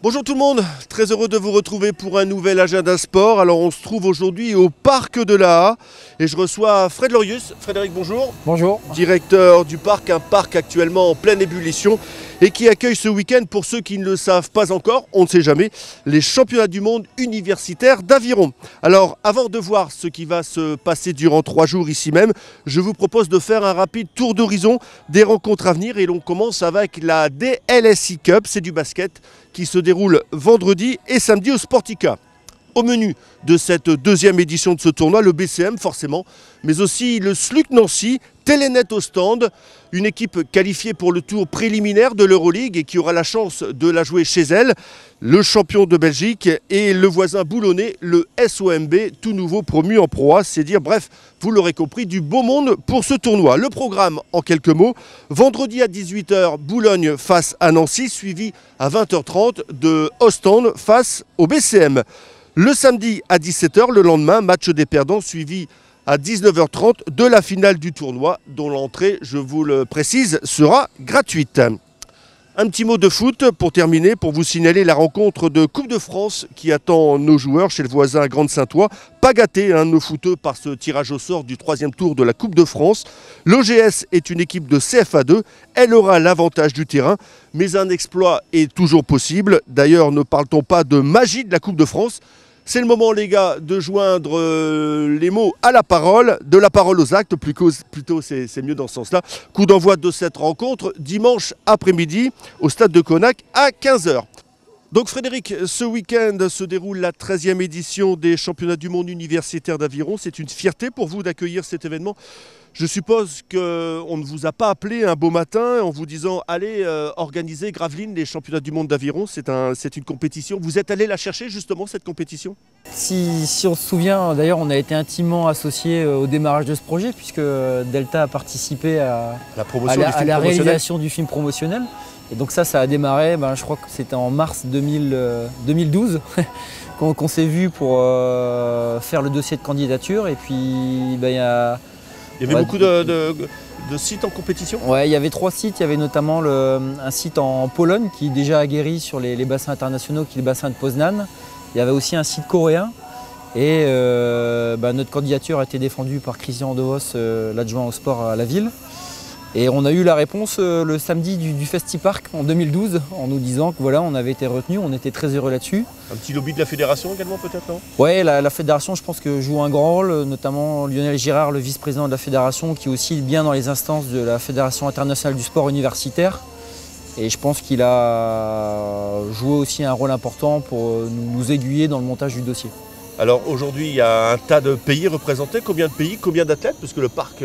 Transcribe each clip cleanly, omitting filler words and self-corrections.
Bonjour tout le monde, très heureux de vous retrouver pour un nouvel agenda sport. Alors on se trouve aujourd'hui au parc de la Haye et je reçois Fred Lorius. Frédéric, bonjour. Bonjour. Directeur du parc, un parc actuellement en pleine ébullition et qui accueille ce week-end, pour ceux qui ne le savent pas encore, on ne sait jamais, les championnats du monde universitaires d'aviron. Alors avant de voir ce qui va se passer durant 3 jours ici même, je vous propose de faire un rapide tour d'horizon des rencontres à venir et l'on commence avec la DLSI Cup, c'est du basket qui se déroule vendredi et samedi au Sportica. Au menu de cette deuxième édition de ce tournoi, le BCM forcément, mais aussi le SLUC Nancy, Telenet au stand, une équipe qualifiée pour le tour préliminaire de l'Euroleague et qui aura la chance de la jouer chez elle, le champion de Belgique et le voisin boulonnais, le SOMB, tout nouveau promu en Pro A, c'est dire, bref, vous l'aurez compris, du beau monde pour ce tournoi. Le programme, en quelques mots, vendredi à 18 h, Boulogne face à Nancy, suivi à 20 h 30 de Ostende face au BCM. Le samedi à 17 h, le lendemain, match des perdants, suivi à 19 h 30 de la finale du tournoi, dont l'entrée, je vous le précise, sera gratuite. Un petit mot de foot pour terminer, pour vous signaler la rencontre de Coupe de France qui attend nos joueurs chez le voisin Grande-Saint-Ouen. Pas gâtés, nos footeux, par ce tirage au sort du 3e tour de la Coupe de France. L'OGS est une équipe de CFA2, elle aura l'avantage du terrain, mais un exploit est toujours possible. D'ailleurs, ne parle-t-on pas de magie de la Coupe de France ? C'est le moment, les gars, de joindre les mots à la parole, de la parole aux actes, plutôt c'est mieux dans ce sens-là. Coup d'envoi de cette rencontre, dimanche après-midi, au stade de Connac, à 15 h. Donc Frédéric, ce week-end se déroule la 13e édition des championnats du monde universitaire d'aviron. C'est une fierté pour vous d'accueillir cet événement. Je suppose qu'on ne vous a pas appelé un beau matin en vous disant « Allez organiser Gravelines, les championnats du monde d'aviron ». C'est une compétition. Vous êtes allé la chercher justement, cette compétition ? Si on se souvient, d'ailleurs, on a été intimement associés au démarrage de ce projet puisque Delta a participé à la réalisation du film promotionnel. Et donc ça a démarré, je crois que c'était en mars 2012 qu'on s'est vu pour faire le dossier de candidature. Et puis il y avait beaucoup de sites en compétition ? Ouais, il y avait 3 sites. Il y avait notamment un site en Pologne qui est déjà aguerri sur les bassins internationaux, qui est le bassin de Poznan. Il y avait aussi un site coréen. Et notre candidature a été défendue par Christian Devos, l'adjoint au sport à la ville. Et on a eu la réponse le samedi du Festipark en 2012 en nous disant que voilà, on avait été retenu, on était très heureux là-dessus. Un petit lobby de la fédération également peut-être, non ? Oui, la fédération, je pense que joue un grand rôle, notamment Lionel Girard, le vice-président de la fédération, qui est aussi bien dans les instances de la Fédération internationale du sport universitaire. Et je pense qu'il a joué aussi un rôle important pour nous aiguiller dans le montage du dossier. Alors aujourd'hui, il y a un tas de pays représentés. Combien de pays, combien d'athlètes ? Parce que le parc,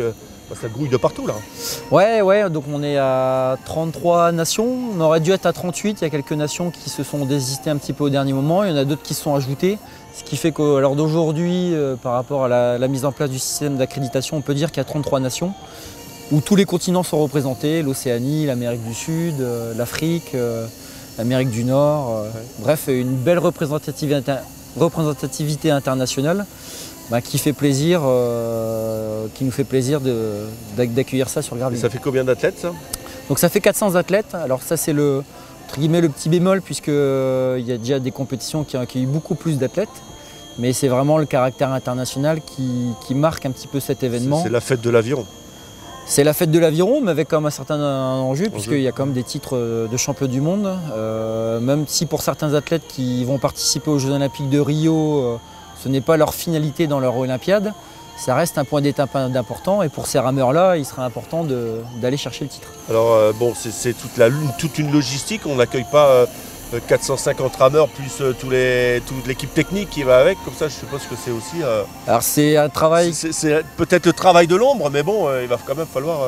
ça grouille de partout là. Ouais, donc on est à 33 nations. On aurait dû être à 38. Il y a quelques nations qui se sont désistées un petit peu au dernier moment. Il y en a d'autres qui se sont ajoutées. Ce qui fait qu'à l'heure d'aujourd'hui, par rapport à la mise en place du système d'accréditation, on peut dire qu'il y a 33 nations où tous les continents sont représentés. L'Océanie, l'Amérique du Sud, l'Afrique, l'Amérique du Nord. Bref, une belle représentativité internationale. Qui fait plaisir, qui nous fait plaisir d'accueillir ça sur Gravelines. Ça fait combien d'athlètes ça ? Donc ça fait 400 athlètes. Alors ça c'est le petit bémol puisqu'il y a déjà des compétitions qui ont accueilli beaucoup plus d'athlètes. Mais c'est vraiment le caractère international qui marque un petit peu cet événement. C'est la fête de l'aviron. C'est la fête de l'aviron, mais avec quand même un certain enjeu, puisqu'il y a quand même des titres de champion du monde. Même si pour certains athlètes qui vont participer aux Jeux Olympiques de Rio, ce n'est pas leur finalité dans leur Olympiade, ça reste un point d'étape important et pour ces rameurs-là, il sera important d'aller chercher le titre. Alors c'est toute une logistique, on n'accueille pas 450 rameurs plus toute l'équipe technique qui va avec, comme ça je suppose que c'est aussi... Alors c'est un travail... C'est peut-être le travail de l'ombre, mais bon, il va quand même falloir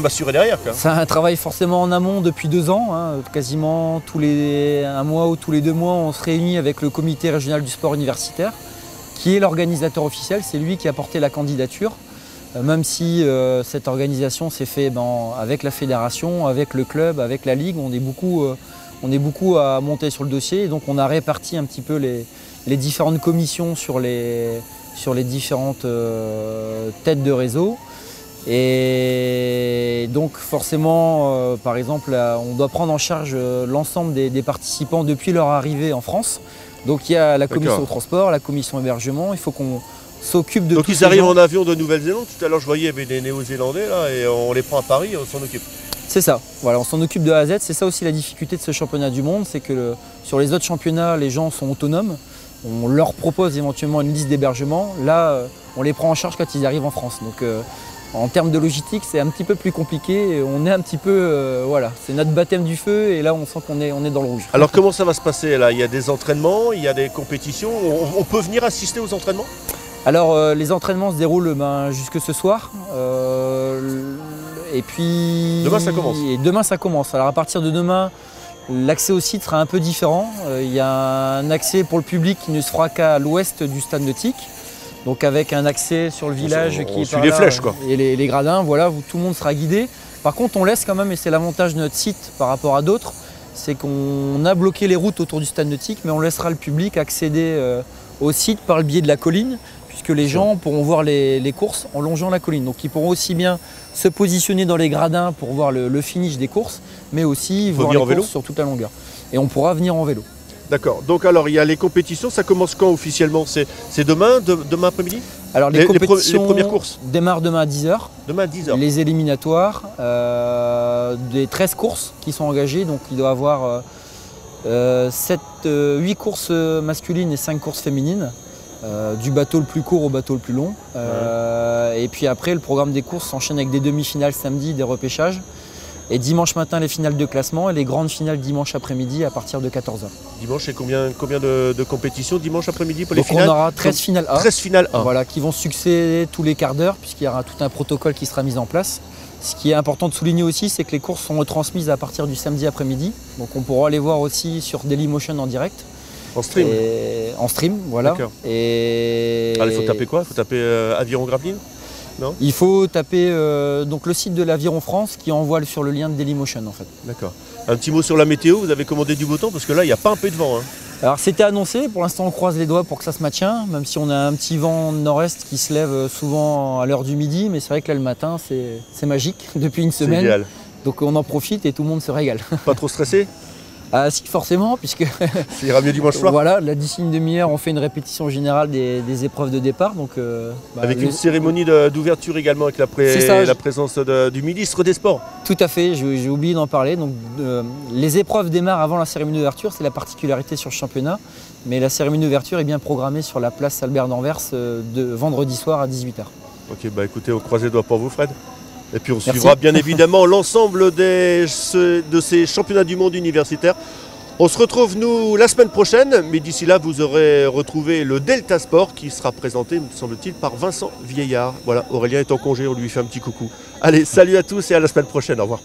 assurer derrière. C'est un travail forcément en amont depuis 2 ans, quasiment tous les 1 mois ou tous les 2 mois, on se réunit avec le comité régional du sport universitaire, qui est l'organisateur officiel, c'est lui qui a porté la candidature, même si cette organisation s'est faite avec la fédération, avec le club, avec la ligue, on est beaucoup à monter sur le dossier, et donc on a réparti un petit peu les différentes commissions sur les différentes têtes de réseau. Et donc forcément, par exemple, on doit prendre en charge l'ensemble des participants depuis leur arrivée en France. Donc il y a la commission transport, la commission hébergement, il faut qu'on s'occupe de tout. Donc ils arrivent en avion de Nouvelle-Zélande, tout à l'heure je voyais il y avait des Néo-Zélandais là, et on les prend à Paris et on s'en occupe. C'est ça, voilà, on s'en occupe de A à Z, c'est ça aussi la difficulté de ce championnat du monde, c'est que sur les autres championnats, les gens sont autonomes, on leur propose éventuellement une liste d'hébergement, là on les prend en charge quand ils arrivent en France. Donc en termes de logistique, c'est un petit peu plus compliqué, on est un petit peu, voilà, c'est notre baptême du feu et là on sent qu'on est dans le rouge. Alors comment ça va se passer là? Il y a des entraînements, il y a des compétitions, on peut venir assister aux entraînements? Alors les entraînements se déroulent jusque ce soir. Et puis demain ça commence. Et demain ça commence. Alors à partir de demain, l'accès au site sera un peu différent. Il y a un accès pour le public qui ne se fera qu'à l'ouest du stade nautique. Donc avec un accès sur le village qui est par les là, flèches quoi. Et les gradins, voilà, où tout le monde sera guidé. Par contre, on laisse quand même, et c'est l'avantage de notre site par rapport à d'autres, c'est qu'on a bloqué les routes autour du stade nautique, mais on laissera le public accéder au site par le biais de la colline, puisque les gens pourront voir les courses en longeant la colline. Donc ils pourront aussi bien se positionner dans les gradins pour voir le finish des courses, mais aussi voir les courses sur toute la longueur. Et on pourra venir en vélo. D'accord. Donc alors il y a les compétitions, ça commence quand officiellement? C'est demain, demain après-midi? Alors les compétitions les premières courses démarrent demain à 10h. Demain à 10h. Les éliminatoires, des 13 courses qui sont engagées, donc il doit y avoir 8 courses masculines et 5 courses féminines. Du bateau le plus court au bateau le plus long. Et puis après, le programme des courses s'enchaîne avec des demi-finales samedi, des repêchages. Et dimanche matin, les finales de classement et les grandes finales dimanche après-midi à partir de 14h. Dimanche, c'est combien de compétitions dimanche après-midi pour les Donc finales? on aura 13 finales A. 13 finales A. Voilà, qui vont succéder tous les quarts d'heure, puisqu'il y aura tout un protocole qui sera mis en place. Ce qui est important de souligner aussi, c'est que les courses sont retransmises à partir du samedi après-midi. Donc on pourra les voir aussi sur Dailymotion en direct. En stream? En stream, voilà. Et... il faut taper quoi? Il faut taper Aviron Gravelines? Non? Il faut taper donc le site de l'Aviron France qui envoie sur le lien de Dailymotion en fait. D'accord. Un petit mot sur la météo, vous avez commandé du beau temps parce que là il n'y a pas un peu de vent. Hein. Alors c'était annoncé, pour l'instant on croise les doigts pour que ça se maintienne, même si on a un petit vent nord-est qui se lève souvent à l'heure du midi, mais c'est vrai que là le matin c'est magique depuis une semaine. C'est idéal. Donc on en profite et tout le monde se régale. Pas trop stressé? Ah si, forcément, puisque ça ira mieux dimanche soir. Voilà, là d'ici une demi-heure, on fait une répétition générale des épreuves de départ. Donc, avec une cérémonie d'ouverture également, avec la présence du ministre des Sports. Tout à fait, j'ai oublié d'en parler. Donc, les épreuves démarrent avant la cérémonie d'ouverture, c'est la particularité sur le championnat. Mais la cérémonie d'ouverture est bien programmée sur la place Albert d'Anvers de vendredi soir à 18h. Ok, bah écoutez, on croise les doigts pour vous, Fred. Et puis on suivra bien évidemment l'ensemble de ces championnats du monde universitaires. On se retrouve nous la semaine prochaine, mais d'ici là vous aurez retrouvé le Delta Sport qui sera présenté, me semble-t-il, par Vincent Vieillard. Voilà, Aurélien est en congé, on lui fait un petit coucou. Allez, salut à tous et à la semaine prochaine, au revoir.